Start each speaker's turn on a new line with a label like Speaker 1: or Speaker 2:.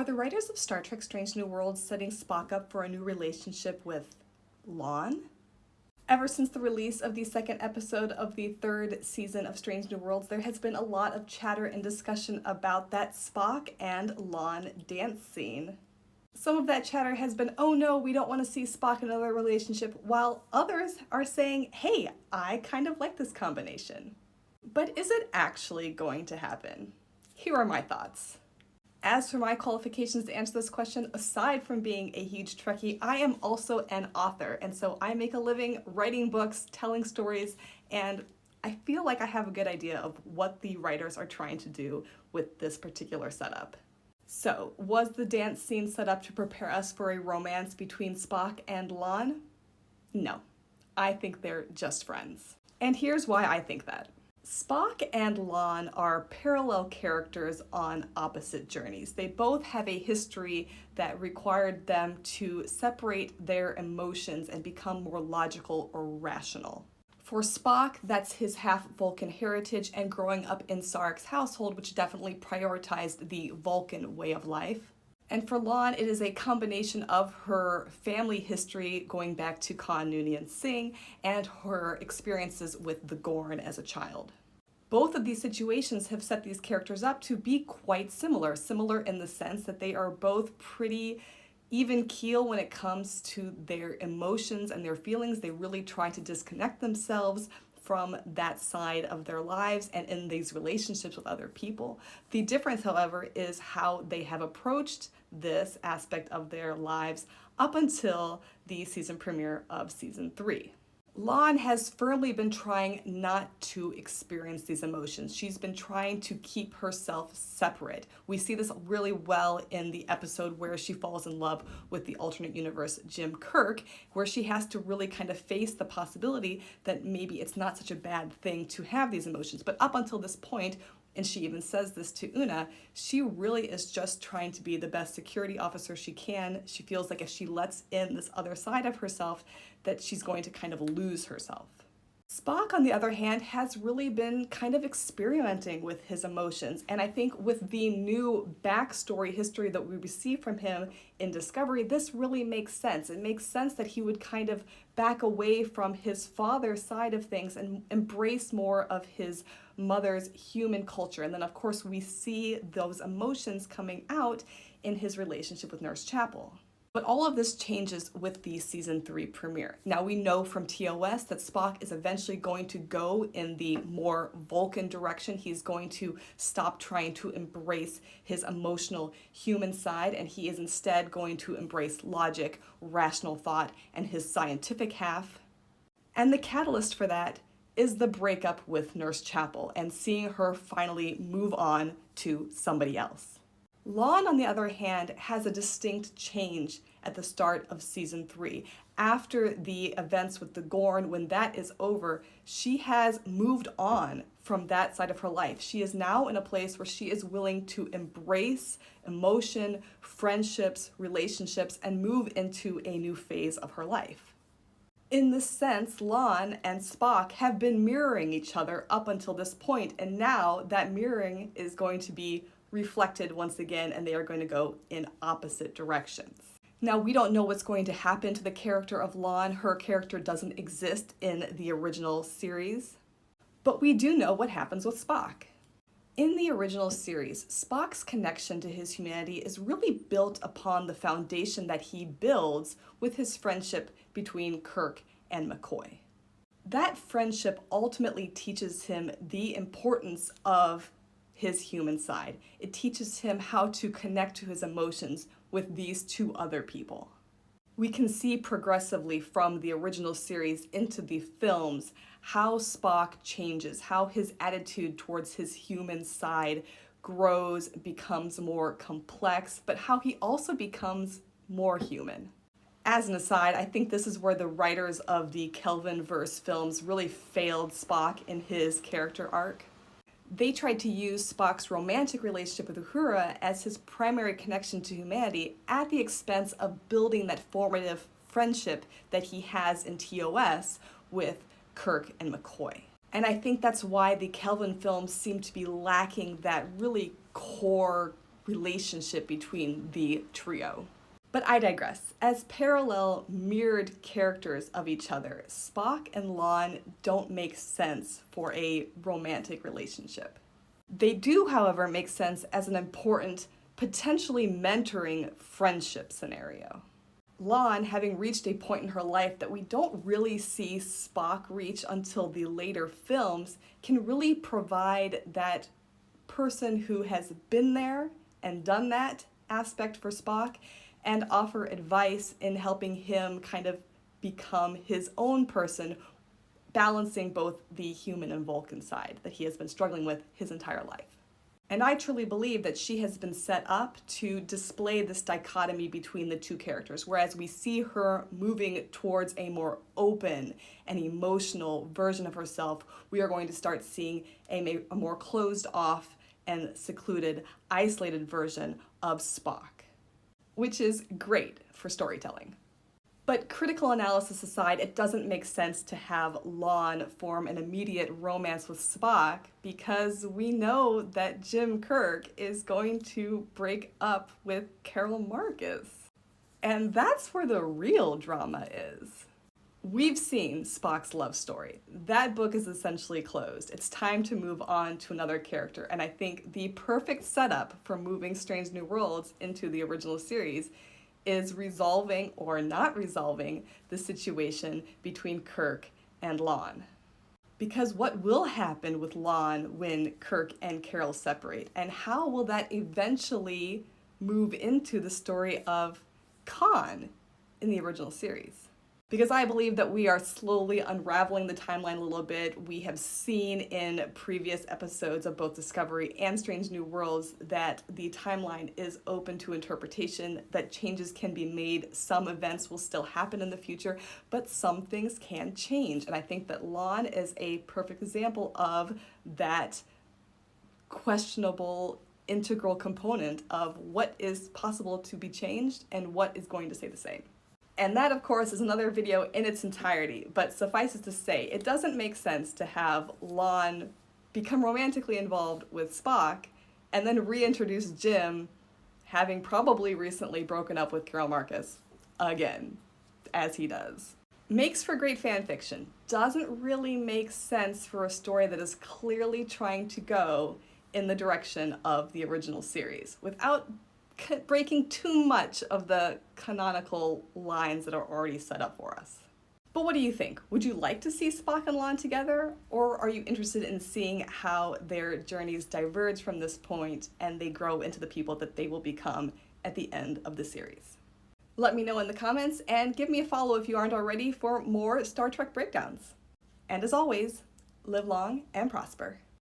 Speaker 1: Are the writers of Star Trek Strange New Worlds setting Spock up for a new relationship with La'an? Ever since the release of the second episode of the third season of Strange New Worlds, there has been a lot of chatter and discussion about that Spock and La'an dance scene. Some of that chatter has been, oh no, we don't want to see Spock in another relationship, while others are saying, hey, I kind of like this combination. But is it actually going to happen? Here are my thoughts. As for my qualifications to answer this question, aside from being a huge Trekkie, I am also an author, and so I make a living writing books, telling stories, and I feel like I have a good idea of what the writers are trying to do with this particular setup. So, was the dance scene set up to prepare us for a romance between Spock and La'an? No. I think they're just friends. And here's why I think that. Spock and La'an are parallel characters on opposite journeys. They both have a history that required them to separate their emotions and become more logical or rational. For Spock, that's his half-Vulcan heritage and growing up in Sarek's household, which definitely prioritized the Vulcan way of life. And for La'an, it is a combination of her family history going back to Khan Noonien Singh and her experiences with the Gorn as a child. Both of these situations have set these characters up to be quite similar in the sense that they are both pretty even keel when it comes to their emotions and their feelings. They really try to disconnect themselves from that side of their lives and in these relationships with other people. The difference, however, is how they have approached this aspect of their lives up until the season premiere of season 3. La'an has firmly been trying not to experience these emotions. She's been trying to keep herself separate. We see this really well in the episode where she falls in love with the alternate universe Jim Kirk, where she has to really kind of face the possibility that maybe it's not such a bad thing to have these emotions. But up until this point, and she even says this to Una, she really is just trying to be the best security officer she can. She feels like if she lets in this other side of herself, that she's going to kind of lose herself. Spock, on the other hand, has really been kind of experimenting with his emotions, and I think with the new backstory history that we receive from him in Discovery, this really makes sense. It makes sense that he would kind of back away from his father's side of things and embrace more of his mother's human culture. And then, of course, we see those emotions coming out in his relationship with Nurse Chapel. But all of this changes with the season 3 premiere. Now we know from TOS that Spock is eventually going to go in the more Vulcan direction. He's going to stop trying to embrace his emotional human side, and he is instead going to embrace logic, rational thought, and his scientific half. And the catalyst for that is the breakup with Nurse Chapel and seeing her finally move on to somebody else. La'an, on the other hand, has a distinct change at the start of season 3. After the events with the Gorn, when that is over, she has moved on from that side of her life. She is now in a place where she is willing to embrace emotion, friendships, relationships, and move into a new phase of her life. In this sense, La'an and Spock have been mirroring each other up until this point, and now that mirroring is going to be reflected once again, and they are going to go in opposite directions. Now, we don't know what's going to happen to the character of La'an. Her character doesn't exist in the original series, but we do know what happens with Spock. In the original series, Spock's connection to his humanity is really built upon the foundation that he builds with his friendship between Kirk and McCoy. That friendship ultimately teaches him the importance of his human side. It teaches him how to connect to his emotions with these two other people. We can see progressively from the original series into the films how Spock changes, how his attitude towards his human side grows, becomes more complex, but how he also becomes more human. As an aside, I think this is where the writers of the Kelvin-verse films really failed Spock in his character arc. They tried to use Spock's romantic relationship with Uhura as his primary connection to humanity at the expense of building that formative friendship that he has in TOS with Kirk and McCoy. And I think that's why the Kelvin films seem to be lacking that really core relationship between the trio. But I digress. As parallel, mirrored characters of each other, Spock and La'an don't make sense for a romantic relationship. They do, however, make sense as an important, potentially mentoring friendship scenario. La'an, having reached a point in her life that we don't really see Spock reach until the later films, can really provide that person who has been there and done that aspect for Spock, and offer advice in helping him kind of become his own person, balancing both the human and Vulcan side that he has been struggling with his entire life. And I truly believe that she has been set up to display this dichotomy between the two characters, whereas we see her moving towards a more open and emotional version of herself, we are going to start seeing a more closed off and secluded, isolated version of Spock, which is great for storytelling. But critical analysis aside, it doesn't make sense to have La'an form an immediate romance with Spock because we know that Jim Kirk is going to break up with Carol Marcus. And that's where the real drama is. We've seen Spock's love story. That book is essentially closed. It's time to move on to another character. And I think the perfect setup for moving Strange New Worlds into the original series is resolving or not resolving the situation between Kirk and La'an. Because what will happen with La'an when Kirk and Carol separate? And how will that eventually move into the story of Khan in the original series? Because I believe that we are slowly unraveling the timeline a little bit. We have seen in previous episodes of both Discovery and Strange New Worlds that the timeline is open to interpretation, that changes can be made. Some events will still happen in the future, but some things can change. And I think that La'an is a perfect example of that questionable integral component of what is possible to be changed and what is going to stay the same. And that, of course, is another video in its entirety, but suffice it to say, it doesn't make sense to have La'an become romantically involved with Spock and then reintroduce Jim, having probably recently broken up with Carol Marcus again, as he does. Makes for great fan fiction. Doesn't really make sense for a story that is clearly trying to go in the direction of the original series without breaking too much of the canonical lines that are already set up for us. But what do you think? Would you like to see Spock and La'an together? Or are you interested in seeing how their journeys diverge from this point and they grow into the people that they will become at the end of the series? Let me know in the comments and give me a follow if you aren't already for more Star Trek breakdowns. And as always, live long and prosper.